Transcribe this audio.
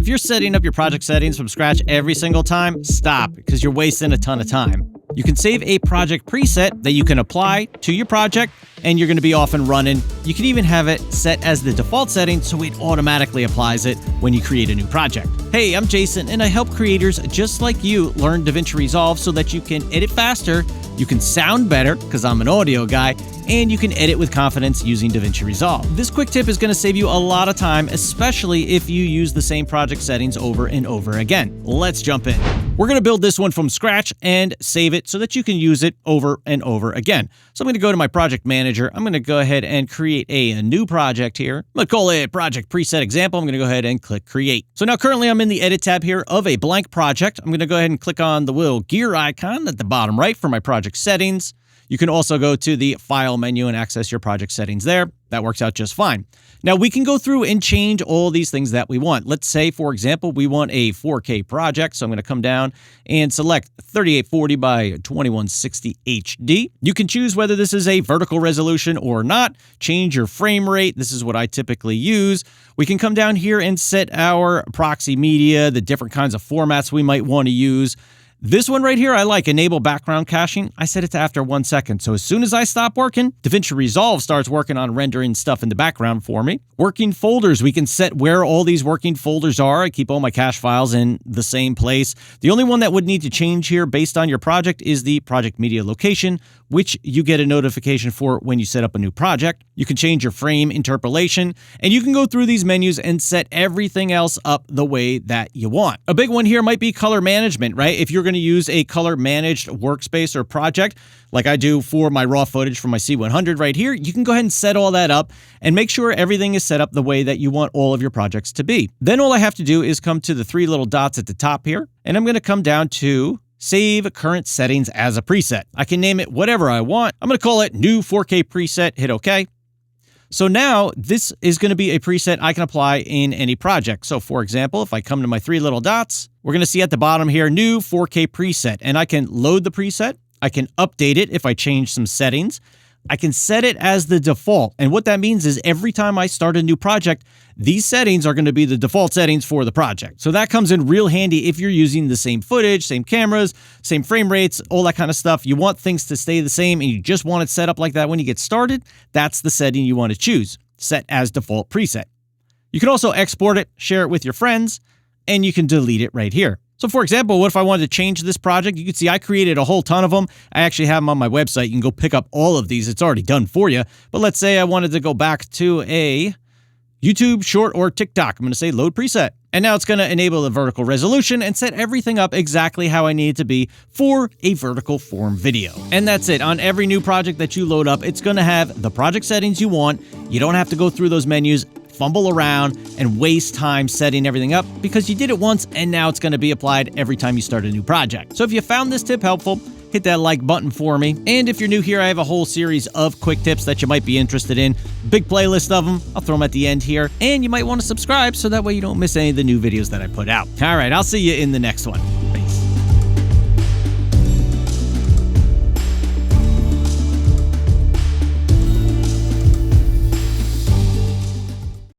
If you're setting up your project settings from scratch every single time, stop, because you're wasting a ton of time. You can save a project preset that you can apply to your project, and you're going to be off and running. You can even have it set as the default setting so it automatically applies it when you create a new project. Hey, I'm Jason, and I help creators just like you learn DaVinci Resolve so that you can edit faster, you can sound better, because I'm an audio guy, and you can edit with confidence using DaVinci Resolve. This quick tip is going to save you a lot of time, especially if you use the same project settings over and over again. Let's jump in. We're going to build this one from scratch and save it so that you can use it over and over again. So I'm going to go to my project manager. I'm going to go ahead and create a new project here. I'm going to call it project preset example. I'm going to go ahead and click create. So now currently I'm in the edit tab here of a blank project. I'm going to go ahead and click on the little gear icon at the bottom right for my project settings. You can also go to the file menu and access your project settings there. That works out just fine. Now we can go through and change all these things that we want. Let's say, for example, we want a 4K project. So I'm going to come down and select 3840 by 2160 HD. You can choose whether this is a vertical resolution or not. Change your frame rate. This is what I typically use. We can come down here and set our proxy media, the different kinds of formats we might want to use. This one right here, I like enable background caching. I set it to after 1 second. So as soon as I stop working, DaVinci Resolve starts working on rendering stuff in the background for me. Working folders, we can set where all these working folders are. I keep all my cache files in the same place. The only one that would need to change here based on your project is the project media location, which you get a notification for when you set up a new project. You can change your frame interpolation, and you can go through these menus and set everything else up the way that you want. A big one here might be color management, right? If you're going to use a color managed workspace or project, like I do for my raw footage from my C100 right here, you can go ahead and set all that up and make sure everything is set up the way that you want all of your projects to be. Then all I have to do is come to the 3 little dots at the top here, and I'm going to come down to Save Current Settings as a Preset. I can name it whatever I want. I'm going to call it New 4K Preset, hit OK. So now this is going to be a preset I can apply in any project. So for example, if I come to my 3 little dots, we're going to see at the bottom here, New 4K Preset, and I can load the preset. I can update it if I change some settings. I can set it as the default. And what that means is every time I start a new project, these settings are going to be the default settings for the project. So that comes in real handy if you're using the same footage, same cameras, same frame rates, all that kind of stuff. You want things to stay the same and you just want it set up like that when you get started. That's the setting you want to choose. Set as default preset. You can also export it, share it with your friends, and you can delete it right here. So for example, what if I wanted to change this project? You can see I created a whole ton of them. I actually have them on my website. You can go pick up all of these. It's already done for you. But let's say I wanted to go back to a YouTube short or TikTok. I'm going to say load preset. And now it's going to enable the vertical resolution and set everything up exactly how I need it to be for a vertical form video. And that's it. On every new project that you load up, it's going to have the project settings you want. You don't have to go through those menus, fumble around, and waste time setting everything up because you did it once and now it's going to be applied every time you start a new project. So if you found this tip helpful, hit that like button for me. And if you're new here, I have a whole series of quick tips that you might be interested in. Big playlist of them. I'll throw them at the end here. And you might want to subscribe so that way you don't miss any of the new videos that I put out. All right, I'll see you in the next one.